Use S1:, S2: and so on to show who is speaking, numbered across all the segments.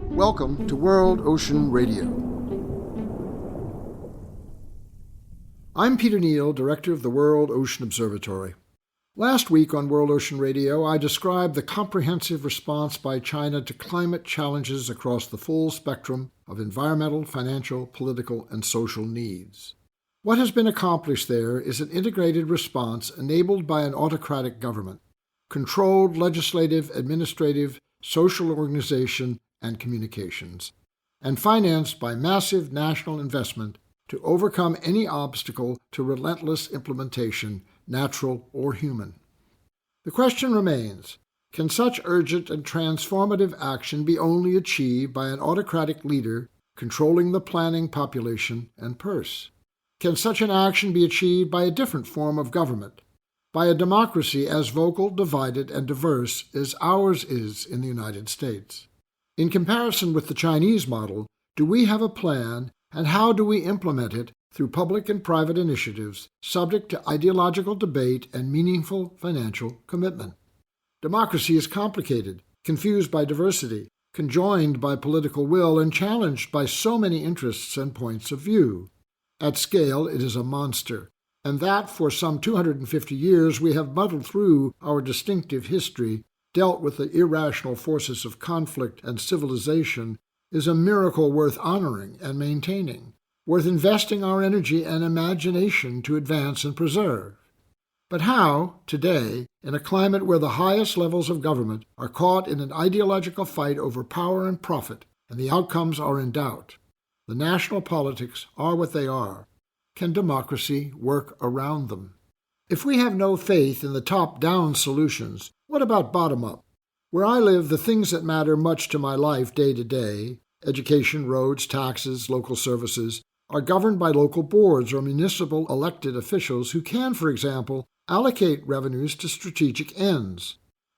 S1: Welcome to World Ocean Radio. I'm Peter Neill, Director of the World Ocean Observatory. Last week on World Ocean Radio, I described the comprehensive response by China to climate challenges across the full spectrum of environmental, financial, political, and social needs. What has been accomplished there is an integrated response enabled by an autocratic government, controlled legislative, administrative, social organization, and communications, and financed by massive national investment to overcome any obstacle to relentless implementation, natural or human. The question remains, can such urgent and transformative action be only achieved by an autocratic leader controlling the planning population and purse? Can such an action be achieved by a different form of government, by a democracy as vocal, divided, and diverse as ours is in the United States? In comparison with the Chinese model, do we have a plan, and how do we implement it through public and private initiatives, subject to ideological debate and meaningful financial commitment? Democracy is complicated, confused by diversity, conjoined by political will, and challenged by so many interests and points of view. At scale, it is a monster, and that for some 250 years we have muddled through our distinctive history, dealt with the irrational forces of conflict and civilization, is a miracle worth honoring and maintaining, worth investing our energy and imagination to advance and preserve. But how, today, in a climate where the highest levels of government are caught in an ideological fight over power and profit, and the outcomes are in doubt? The national politics are what they are. Can democracy work around them? If we have no faith in the top-down solutions, what about bottom-up? Where I live, the things that matter much to my life day to day, education, roads, taxes, local services, are governed by local boards or municipal elected officials who can, for example, allocate revenues to strategic ends,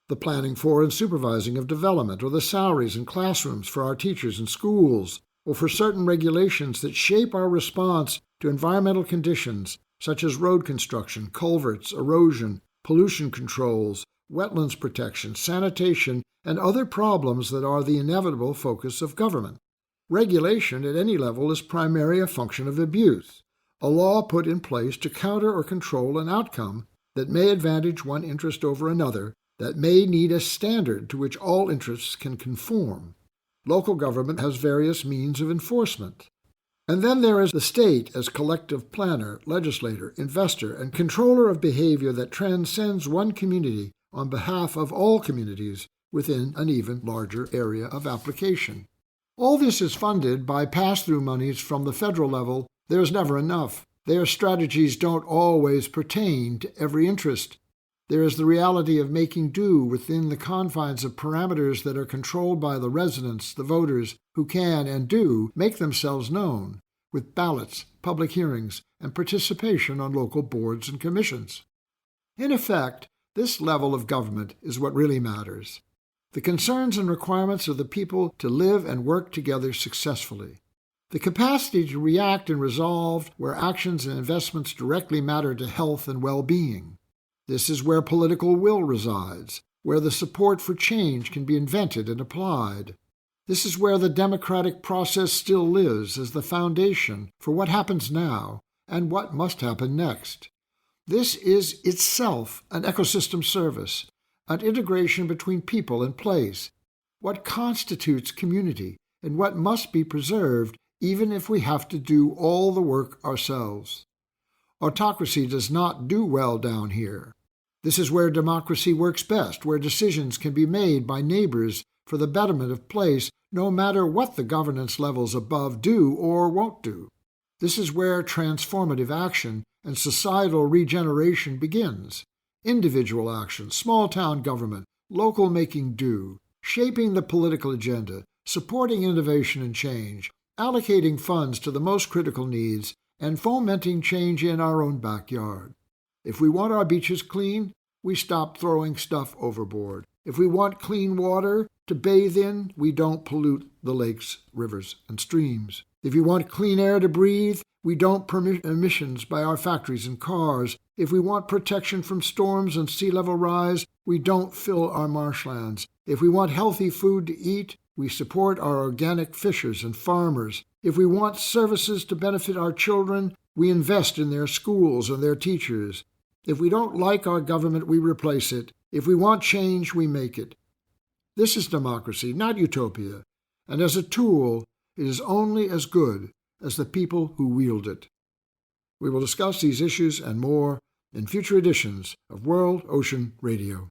S1: the planning for and supervising of development, or the salaries and classrooms for our teachers and schools, or for certain regulations that shape our response to environmental conditions such as road construction, culverts, erosion, pollution controls, wetlands protection, sanitation, and other problems that are the inevitable focus of government. Regulation at any level is primarily a function of abuse, a law put in place to counter or control an outcome that may advantage one interest over another, that may need a standard to which all interests can conform. Local government has various means of enforcement. And then there is the state as collective planner, legislator, investor, and controller of behavior that transcends one community on behalf of all communities within an even larger area of application. All this is funded by pass-through monies from the federal level. There is never enough. Their strategies don't always pertain to every interest. There is the reality of making do within the confines of parameters that are controlled by the residents, the voters, who can and do make themselves known, with ballots, public hearings, and participation on local boards and commissions. In effect, this level of government is what really matters. The concerns and requirements of the people to live and work together successfully. The capacity to react and resolve where actions and investments directly matter to health and well-being. This is where political will resides, where the support for change can be invented and applied. This is where the democratic process still lives as the foundation for what happens now and what must happen next. This is itself an ecosystem service, an integration between people and place, what constitutes community and what must be preserved even if we have to do all the work ourselves. Autocracy does not do well down here. This is where democracy works best, where decisions can be made by neighbors for the betterment of place, no matter what the governance levels above do or won't do. This is where transformative action and societal regeneration begins. Individual action, small-town government, local making do, shaping the political agenda, supporting innovation and change, allocating funds to the most critical needs, and fomenting change in our own backyard. If we want our beaches clean, we stop throwing stuff overboard. If we want clean water to bathe in, we don't pollute the lakes, rivers, and streams. If we want clean air to breathe, we don't permit emissions by our factories and cars. If we want protection from storms and sea level rise, we don't fill our marshlands. If we want healthy food to eat, we support our organic fishers and farmers. If we want services to benefit our children, we invest in their schools and their teachers. If we don't like our government, we replace it. If we want change, we make it. This is democracy, not utopia, and as a tool, it is only as good as the people who wield it. We will discuss these issues and more in future editions of World Ocean Radio.